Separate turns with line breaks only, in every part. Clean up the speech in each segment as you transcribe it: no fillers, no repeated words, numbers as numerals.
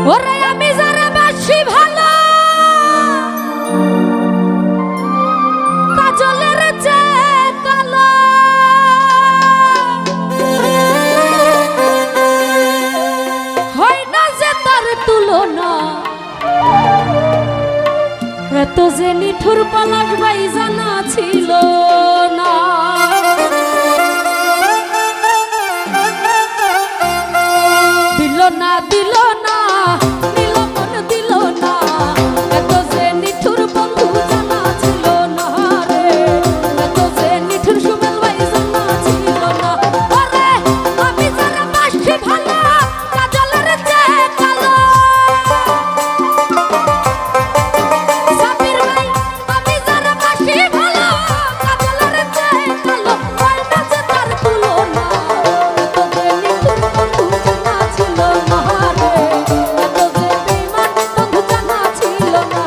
ওরে আমি যারা বাসি ভালো কাজলের চেয়ে কালো হয় না যে তার তুলনা এত যে নিঠুর পলাশ ভাই জানা ছিল না দিল না দিল না দিল মন দিল না এত যে নিঠুর বন্ধু জানা ছিল না রে এত যে নিঠুর সুমেল ভাই জানা ছিল না ওরে আমি যারা বাসি ভালো কাজলের চেয়ে কালো সাবির ভাই আমি যারা বাসি ভালো কাজলের চেয়ে কালো হয় না যে তার তুলনা এত যে নিঠুর বন্ধু জানা ছিল না রে এত যে বেঈমান বন্ধু জানা ছিল না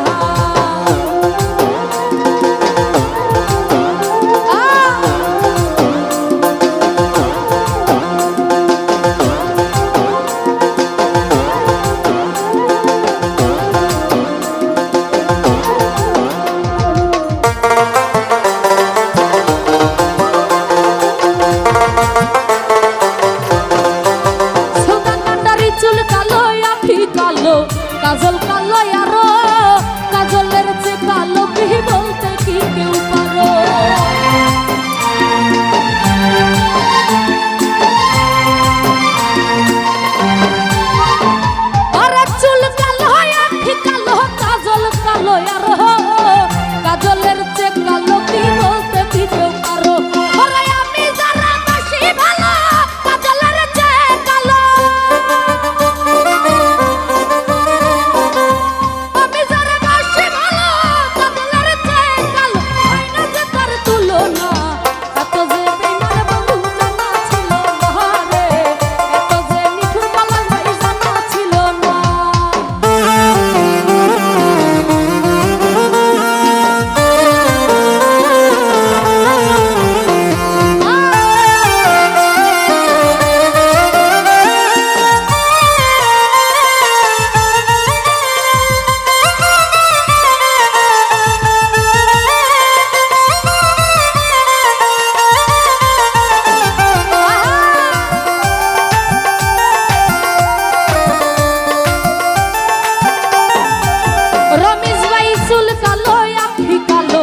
সুলতান কান্ডারি চুল কালো আখি কালো কাজল কালো আরো কাজলের চেয়ে কালো কি বলতে কি কেউ পারো আরে চুল কালো আখি কালো কাজল কালো আরো কাজলের চেয়ে কালো কি বলতে কি কেউ পারো ওরে আমি যারা বাসি ভালো কাজলের চেয়ে কালো আমি যারা বাসি ভালো কাজলের চেয়ে কালো হয় না যে তার তুলনা এত যে বেঈমান বন্ধু জানা ছিল না রে এত যে নিঠুর পলাশ ভাই জানা ছিল না রমেশ ভাই চুল কালো আখি কালো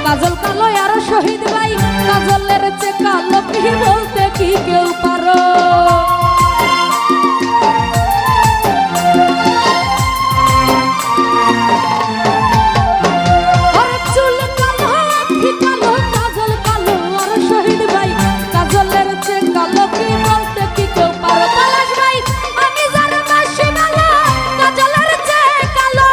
কাজল কালো আর শহীদ ভাই কাজলের চেয়ে কালো কি বলতে কি কেউ পারো আরে চুল কালো আখি কালো কাজল কালো আর শহীদ ভাই কাজলের চেয়ে কালো কি বলতে কি কেউ পারো পলাশ ভাই আমি যারা বাসি ভালো কাজলের চেয়ে কালো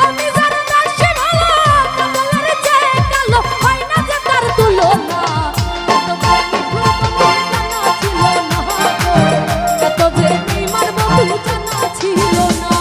আমি যারা বাসি ভালো কাজলের চেয়ে কালো হয় না যে তার তুলনা এত যে নিঠুর বন্ধু জানা ছিল না এত যে বেঈমান বন্ধু জানা ছিল না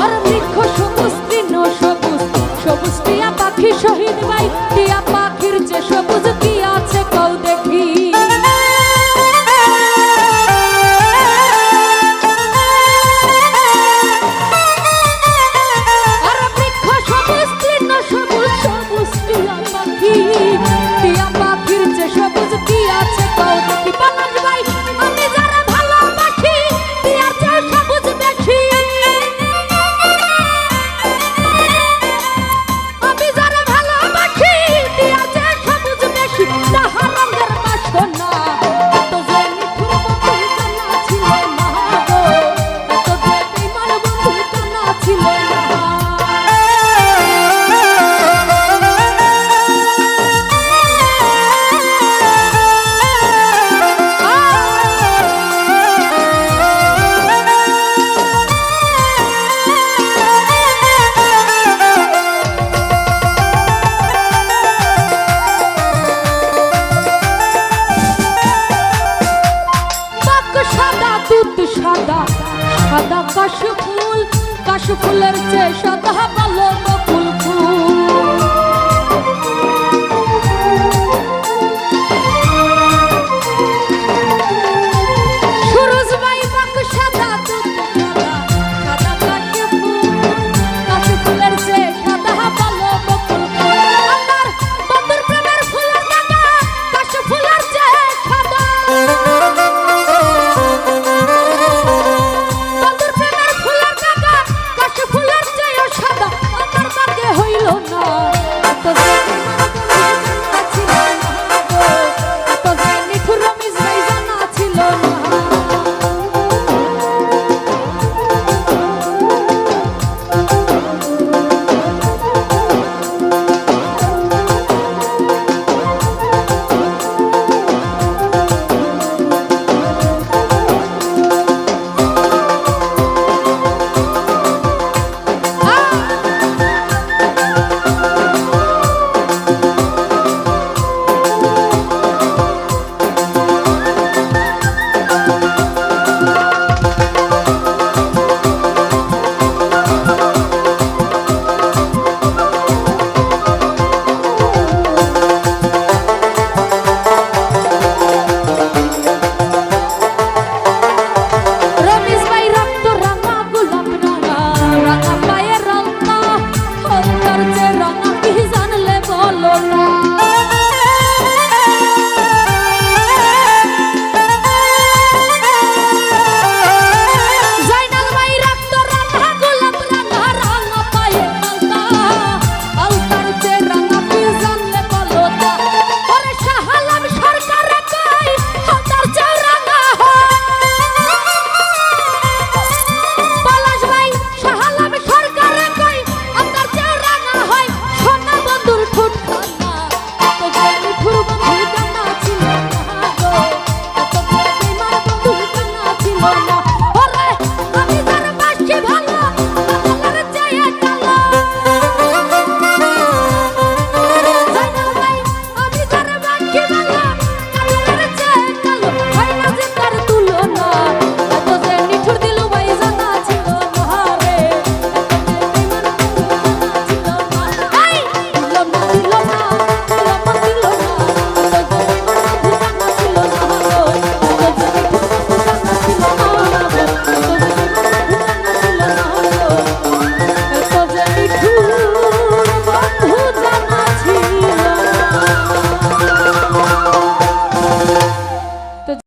আর বৃক্ষ সবুজ তৃণ সবুজ সবুজ টিয়া পাখি শহীদ ভাই টিয়া পাখির যে সবুজ কি আছে কও দেখি আর বৃক্ষ সবুজ তৃণ সবুজ সবুজ টিয়া পাখির যে সবুজ কি আছে কও দেখি পলাশ ভাই আমি যারা ভালোবাসি টিয়ার চেয়ে সবুজ বেশি আমি যারা ভালোবাসি টিয়ার চেয়ে সবুজ বেশি ভাব